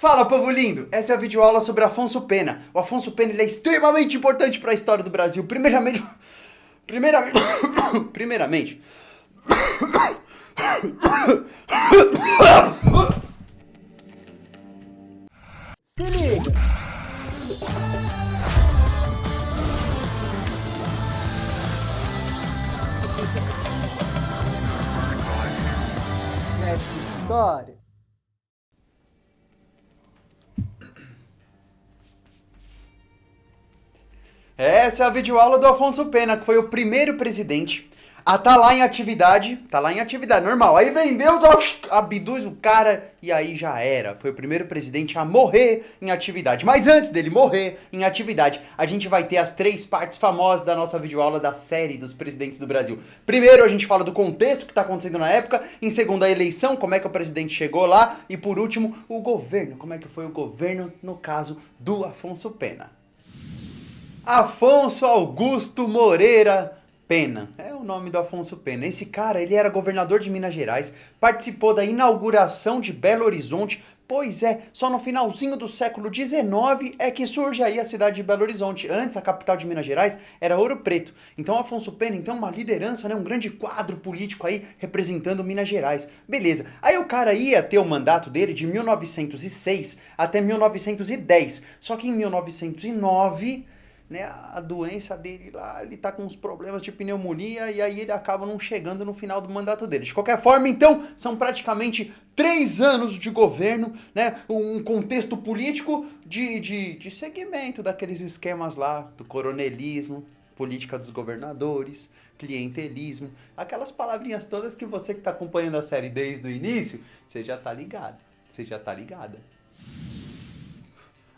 Fala, povo lindo! Essa é a videoaula sobre Afonso Pena. O Afonso Pena ele é extremamente importante para a história do Brasil. Primeiramente... Primeiramente... Se liga! Essa história... Essa é a videoaula do Afonso Pena, que foi o primeiro presidente a tá lá em atividade, normal. Aí vem Deus, abduz o cara e aí já era. Foi o primeiro presidente a morrer em atividade. Mas antes dele morrer em atividade, a gente vai ter as 3 partes famosas da nossa videoaula da série dos presidentes do Brasil. Primeiro, a gente fala do contexto que tá acontecendo na época. Em segundo, a eleição, como é que o presidente chegou lá. E por último, o governo, como é que foi o governo no caso do Afonso Pena. Afonso Augusto Moreira Pena, é o nome do Afonso Pena. Esse cara, ele era governador de Minas Gerais, participou da inauguração de Belo Horizonte, pois é, só no finalzinho do século XIX é que surge aí a cidade de Belo Horizonte. Antes, a capital de Minas Gerais era Ouro Preto. Então, Afonso Pena, então, uma liderança, né, um grande quadro político aí representando Minas Gerais. Beleza. Aí o cara ia ter o mandato dele de 1906 até 1910. Só que em 1909... né, a doença dele lá, ele tá com uns problemas de pneumonia e aí ele acaba não chegando no final do mandato dele. De qualquer forma, então, são praticamente 3 anos de governo, né, um contexto político de segmento daqueles esquemas lá, do coronelismo, política dos governadores, clientelismo, aquelas palavrinhas todas que você que tá acompanhando a série desde o início, você já tá ligado, você já tá ligada.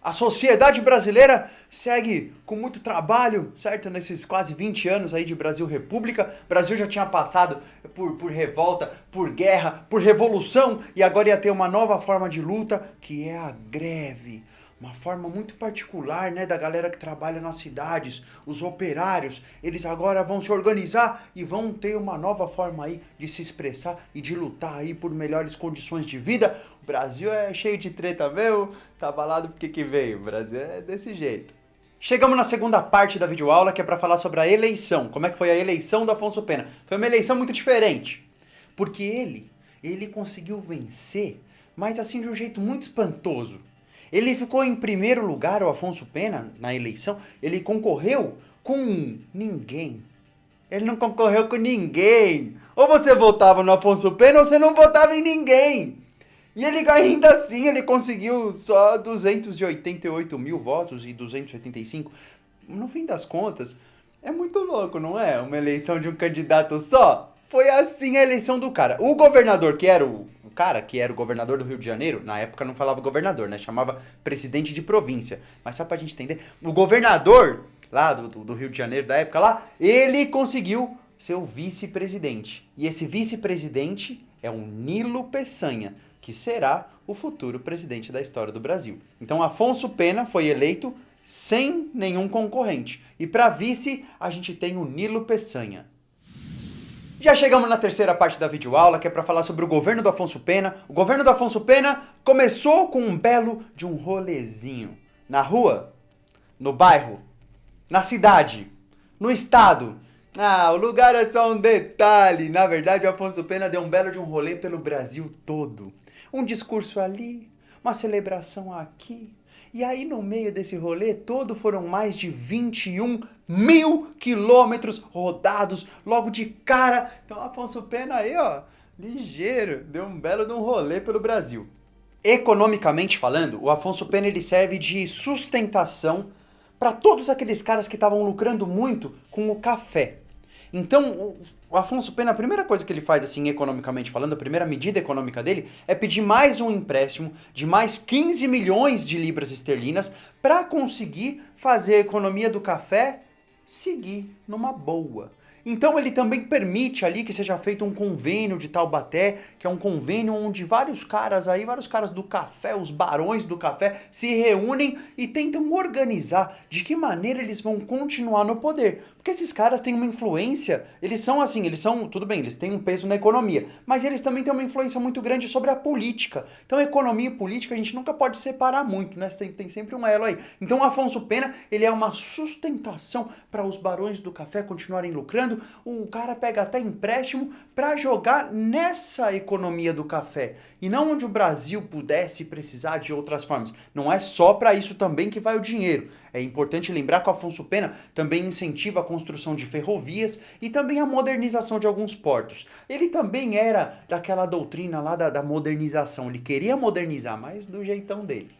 A sociedade brasileira segue com muito trabalho, certo? Nesses quase 20 anos aí de Brasil República. O Brasil já tinha passado por revolta, por guerra, por revolução e agora ia ter uma nova forma de luta, que é a greve. Uma forma muito particular, né, da galera que trabalha nas cidades, os operários, eles agora vão se organizar e vão ter uma nova forma aí de se expressar e de lutar aí por melhores condições de vida. O Brasil é cheio de treta mesmo, tá abalado porque que veio, o Brasil é desse jeito. Chegamos na segunda parte da videoaula, que é para falar sobre a eleição, como é que foi a eleição do Afonso Pena. Foi uma eleição muito diferente, porque ele conseguiu vencer, mas assim de um jeito muito espantoso. Ele ficou em primeiro lugar, o Afonso Pena, na eleição. Ele concorreu com ninguém. Ele não concorreu com ninguém. Ou você votava no Afonso Pena ou você não votava em ninguém. E ele ainda assim, ele conseguiu só 288 mil votos e 285. No fim das contas, é muito louco, não é? Uma eleição de um candidato só. Foi assim a eleição do cara. O governador, que era o cara que era o governador do Rio de Janeiro, na época não falava governador, né? Chamava presidente de província. Mas só pra gente entender, o governador lá do Rio de Janeiro, da época lá, ele conseguiu ser o vice-presidente. E esse vice-presidente é o Nilo Peçanha, que será o futuro presidente da história do Brasil. Então, Afonso Pena foi eleito sem nenhum concorrente. E para vice, a gente tem o Nilo Peçanha. Já chegamos na terceira parte da videoaula, que é para falar sobre o governo do Afonso Pena. O governo do Afonso Pena começou com um belo de um rolezinho. Na rua, no bairro, na cidade, no estado. Ah, o lugar é só um detalhe. Na verdade, o Afonso Pena deu um belo de um rolê pelo Brasil todo. Um discurso ali, uma celebração aqui. E aí, no meio desse rolê todo, foram mais de 21 mil quilômetros rodados logo de cara. Então, Afonso Pena aí, ó, ligeiro, deu um belo de um rolê pelo Brasil. Economicamente falando, o Afonso Pena ele serve de sustentação para todos aqueles caras que estavam lucrando muito com o café. Então, o Afonso Pena, a primeira coisa que ele faz, assim, economicamente falando, a primeira medida econômica dele é pedir mais um empréstimo de mais 15 milhões de libras esterlinas para conseguir fazer a economia do café seguir numa boa. Então ele também permite ali que seja feito um convênio de Taubaté, que é um convênio onde vários caras do café, os barões do café, se reúnem e tentam organizar de que maneira eles vão continuar no poder. Porque esses caras têm uma influência, tudo bem, eles têm um peso na economia, mas eles também têm uma influência muito grande sobre a política. Então economia e política a gente nunca pode separar muito, né? Tem sempre um elo aí. Então o Afonso Pena, ele é uma sustentação para os barões do café continuarem lucrando. O cara pega até empréstimo para jogar nessa economia do café e não onde o Brasil pudesse precisar de outras formas. Não é só para isso também que vai o dinheiro. É importante lembrar que o Afonso Pena também incentiva a construção de ferrovias e também a modernização de alguns portos. Ele também era daquela doutrina lá da modernização. Ele queria modernizar, mas do jeitão dele.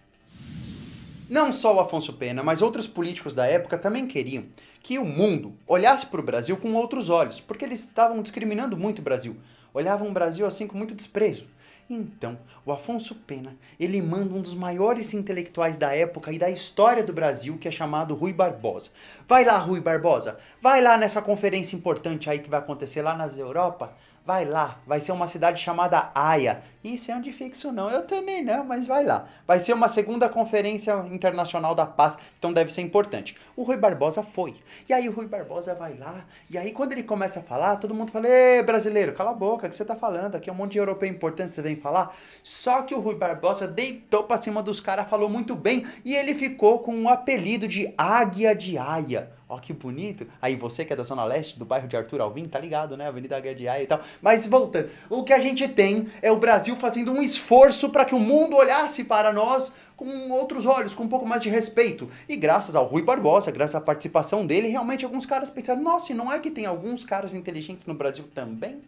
Não só o Afonso Pena, mas outros políticos da época também queriam que o mundo olhasse para o Brasil com outros olhos, porque eles estavam discriminando muito o Brasil. Olhavam o Brasil assim com muito desprezo. Então, o Afonso Pena, ele manda um dos maiores intelectuais da época e da história do Brasil, que é chamado Rui Barbosa. Vai lá, Rui Barbosa, vai lá nessa conferência importante aí que vai acontecer lá nas Europa. Vai lá, vai ser uma cidade chamada Haia. Isso é onde fica isso não, eu também não, mas vai lá. Vai ser uma segunda conferência internacional da paz, então deve ser importante. O Rui Barbosa foi. E aí o Rui Barbosa vai lá, e aí quando ele começa a falar, todo mundo fala: "Ê, brasileiro, cala a boca, o que você tá falando? Aqui é um monte de europeu importante, você vem falar." Só que o Rui Barbosa deitou pra cima dos caras, falou muito bem, e ele ficou com um apelido de Águia de Haia. Ó, que bonito. Aí você que é da Zona Leste, do bairro de Arthur Alvim, tá ligado, né? Avenida Águia de Haia e tal. Mas voltando, o que a gente tem é o Brasil fazendo um esforço para que o mundo olhasse para nós com outros olhos, com um pouco mais de respeito. E graças ao Rui Barbosa, graças à participação dele, realmente alguns caras pensaram: nossa, e não é que tem alguns caras inteligentes no Brasil também?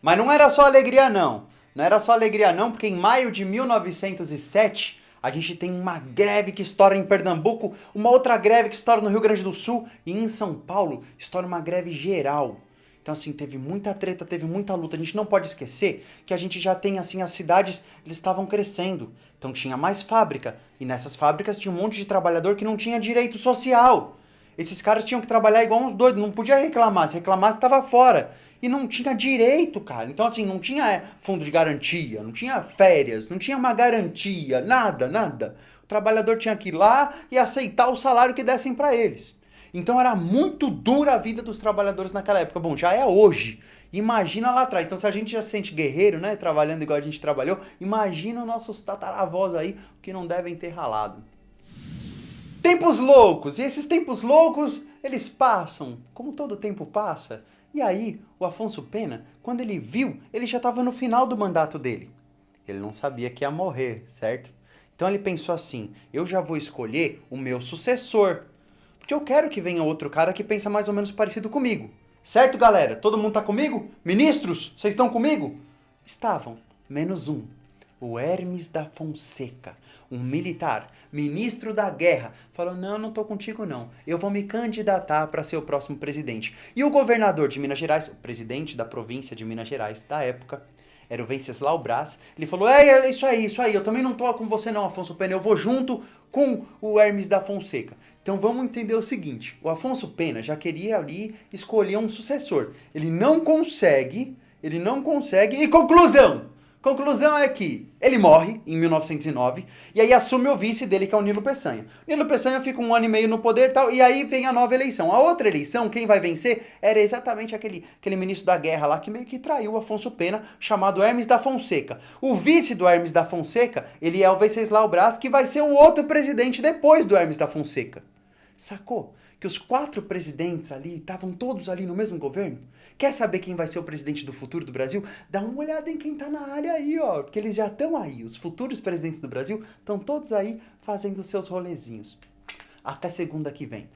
Mas não era só alegria não. Não era só alegria não, porque em maio de 1907... a gente tem uma greve que estoura em Pernambuco, uma outra greve que estoura no Rio Grande do Sul e em São Paulo estoura uma greve geral. Então, assim, teve muita treta, teve muita luta. A gente não pode esquecer que a gente já tem, assim, as cidades, eles estavam crescendo. Então tinha mais fábrica. E nessas fábricas tinha um monte de trabalhador que não tinha direito social. Esses caras tinham que trabalhar igual uns doidos, não podia reclamar. Se reclamasse, estava fora. E não tinha direito, cara. Então, assim, não tinha fundo de garantia, não tinha férias, não tinha uma garantia, nada, nada. O trabalhador tinha que ir lá e aceitar o salário que dessem para eles. Então era muito dura a vida dos trabalhadores naquela época. Bom, já é hoje. Imagina lá atrás. Então, se a gente já se sente guerreiro, né, trabalhando igual a gente trabalhou, imagina os nossos tataravós aí que não devem ter ralado. Tempos loucos! E esses tempos loucos, eles passam, como todo tempo passa. E aí, o Afonso Pena, quando ele viu, ele já estava no final do mandato dele. Ele não sabia que ia morrer, certo? Então ele pensou assim: eu já vou escolher o meu sucessor. Porque eu quero que venha outro cara que pensa mais ou menos parecido comigo. Certo, galera? Todo mundo tá comigo? Ministros, vocês estão comigo? Estavam, menos um. O Hermes da Fonseca, um militar, ministro da guerra, falou: não tô contigo não, eu vou me candidatar para ser o próximo presidente. E o governador de Minas Gerais, o presidente da província de Minas Gerais da época, era o Venceslau Braz, ele falou: é isso aí, eu também não tô com você não, Afonso Pena, eu vou junto com o Hermes da Fonseca. Então vamos entender o seguinte: o Afonso Pena já queria ali escolher um sucessor. Ele não consegue, e conclusão! Conclusão é que ele morre em 1909 e aí assume o vice dele, que é o Nilo Peçanha. Nilo Peçanha fica 1 ano e meio no poder e tal, e aí vem a nova eleição. A outra eleição, quem vai vencer era exatamente aquele ministro da guerra lá que meio que traiu o Afonso Pena, chamado Hermes da Fonseca. O vice do Hermes da Fonseca, ele é o Venceslau Braz, que vai ser o outro presidente depois do Hermes da Fonseca. Sacou? Que os 4 presidentes ali estavam todos ali no mesmo governo? Quer saber quem vai ser o presidente do futuro do Brasil? Dá uma olhada em quem tá na área aí, ó. Porque eles já estão aí. Os futuros presidentes do Brasil estão todos aí fazendo seus rolezinhos. Até segunda que vem.